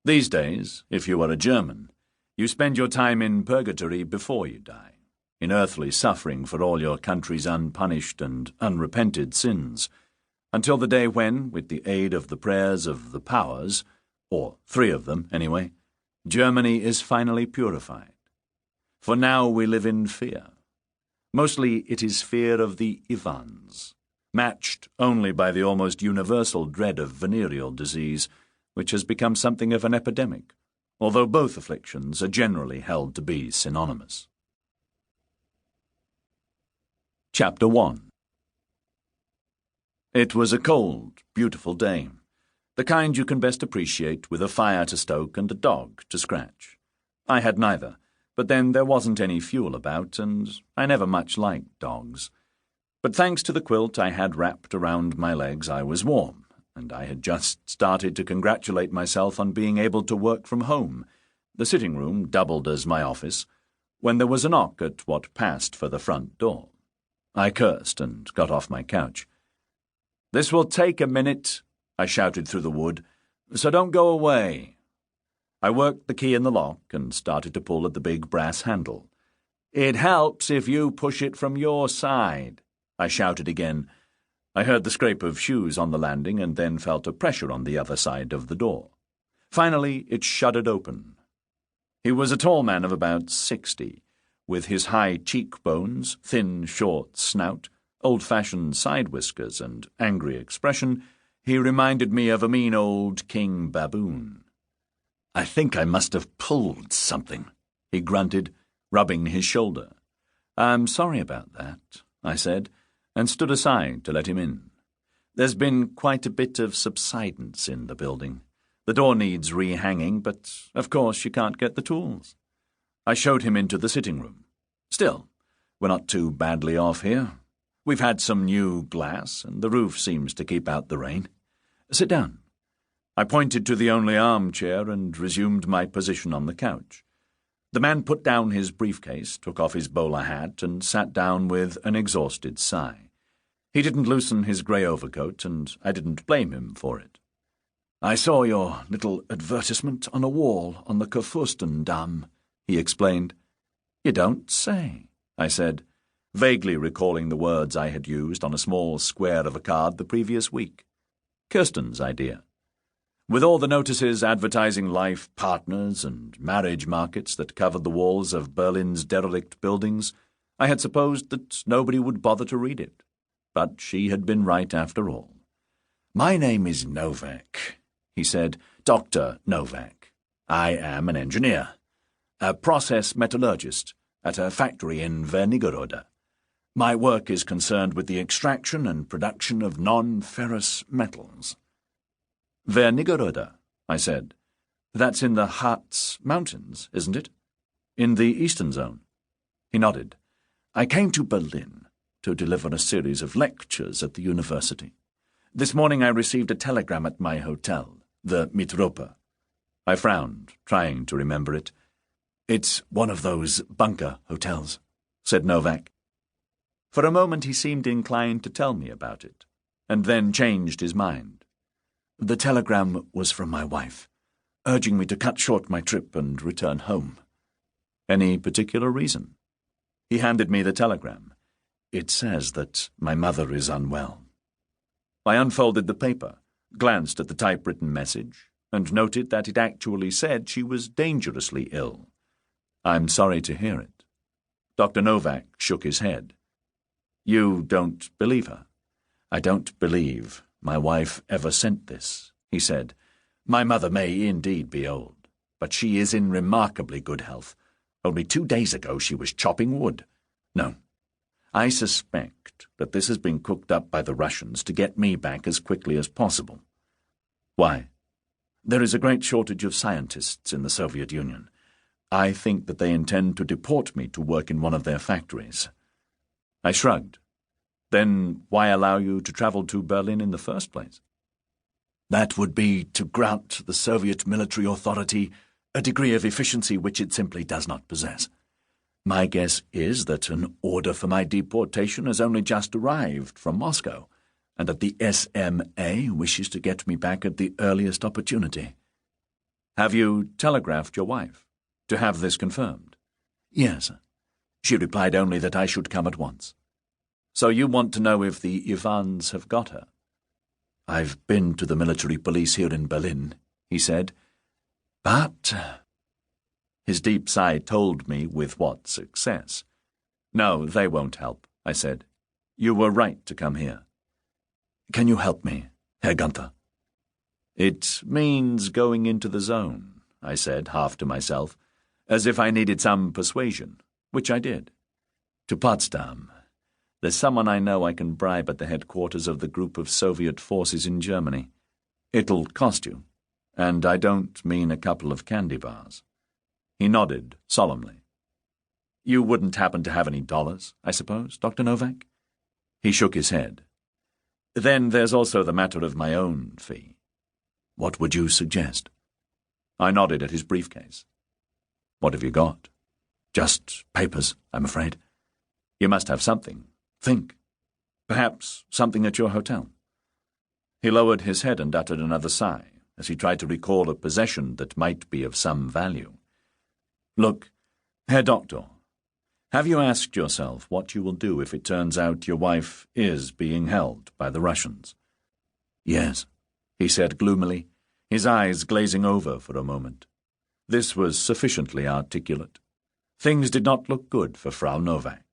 These days, if you are a German, you spend your time in purgatory before you die, in earthly suffering for all your country's unpunished and unrepented sins, until the day when, with the aid of the prayers of the powers, or 3 of them anyway, Germany is finally purified. For now we live in fear. Mostly it is fear of the Ivans, matched only by the almost universal dread of venereal disease, which has become something of an epidemic, although both afflictions are generally held to be synonymous. Chapter 1. It was a cold, beautiful day, the kind you can best appreciate with a fire to stoke and a dog to scratch. I had neither, but then there wasn't any fuel about, and I never much liked dogs. But thanks to the quilt I had wrapped around my legs, I was warm, and I had just started to congratulate myself on being able to work from home. The sitting room doubled as my office, when there was a knock at what passed for the front door. I cursed and got off my couch. "This will take a minute," I shouted through the wood, "so don't go away." I worked the key in the lock and started to pull at the big brass handle. "It helps if you push it from your side," I shouted again. I heard the scrape of shoes on the landing and then felt a pressure on the other side of the door. Finally, it shuddered open. He was a tall man of about 60, with his high cheekbones, thin, short snout, old-fashioned side whiskers, and angry expression. He reminded me of a mean old king baboon. "I think I must have pulled something," he grunted, rubbing his shoulder. "I'm sorry about that," I said, and stood aside to let him in. "There's been quite a bit of subsidence in the building. The door needs rehanging, but of course you can't get the tools." I showed him into the sitting room. "Still, we're not too badly off here. We've had some new glass, and the roof seems to keep out the rain. Sit down." I pointed to the only armchair and resumed my position on the couch. The man put down his briefcase, took off his bowler hat, and sat down with an exhausted sigh. He didn't loosen his grey overcoat, and I didn't blame him for it. "I saw your little advertisement on a wall on the Kurfürstendamm," he explained. "You don't say," I said, vaguely recalling the words I had used on a small square of a card the previous week. Kirsten's idea. With all the notices advertising life partners and marriage markets that covered the walls of Berlin's derelict buildings, I had supposed that nobody would bother to read it. But she had been right after all. "My name is Novak," he said, "Dr. Novak. I am an engineer, a process metallurgist at a factory in Wernigerode. My work is concerned with the extraction and production of non-ferrous metals." "Wernigerode," I said. "That's in the Harz Mountains, isn't it? In the eastern zone?" He nodded. "I came to Berlin to deliver a series of lectures at the university. This morning I received a telegram at my hotel, the Mitropa." I frowned, trying to remember it. "It's one of those bunker hotels," said Novak. For a moment he seemed inclined to tell me about it, and then changed his mind. "The telegram was from my wife, urging me to cut short my trip and return home." "Any particular reason?" He handed me the telegram. "It says that my mother is unwell." I unfolded the paper, glanced at the typewritten message, and noted that it actually said she was dangerously ill. "I'm sorry to hear it." Dr. Novak shook his head. "You don't believe her?" "I don't believe my wife ever sent this," he said. "My mother may indeed be old, but she is in remarkably good health. Only 2 days ago she was chopping wood. No, I suspect that this has been cooked up by the Russians to get me back as quickly as possible." "Why?" "There is a great shortage of scientists in the Soviet Union. I think that they intend to deport me to work in one of their factories." I shrugged. "Then why allow you to travel to Berlin in the first place?" "That would be to grant the Soviet military authority a degree of efficiency which it simply does not possess. My guess is that an order for my deportation has only just arrived from Moscow, and that the SMA wishes to get me back at the earliest opportunity." Have you telegraphed your wife to have this confirmed? Yes. She replied only that I should come at once. So you want to know if the Ivans have got her? I've been to the military police here in Berlin, he said. But... His deep sigh told me with what success. No, they won't help, I said. You were right to come here. Can you help me, Herr Gunther? It means going into the zone, I said, half to myself, as if I needed some persuasion, which I did. To Potsdam. There's someone I know I can bribe at the headquarters of the group of Soviet forces in Germany. It'll cost you, and I don't mean a couple of candy bars. He nodded solemnly. You wouldn't happen to have any dollars, I suppose, Dr. Novak? He shook his head. Then there's also the matter of my own fee. What would you suggest? I nodded at his briefcase. What have you got? Just papers, I'm afraid. You must have something. Think. Perhaps something at your hotel. He lowered his head and uttered another sigh as he tried to recall a possession that might be of some value. Look, Herr Doctor, have you asked yourself what you will do if it turns out your wife is being held by the Russians? Yes, he said gloomily, his eyes glazing over for a moment. This was sufficiently articulate. Things did not look good for Frau Novak.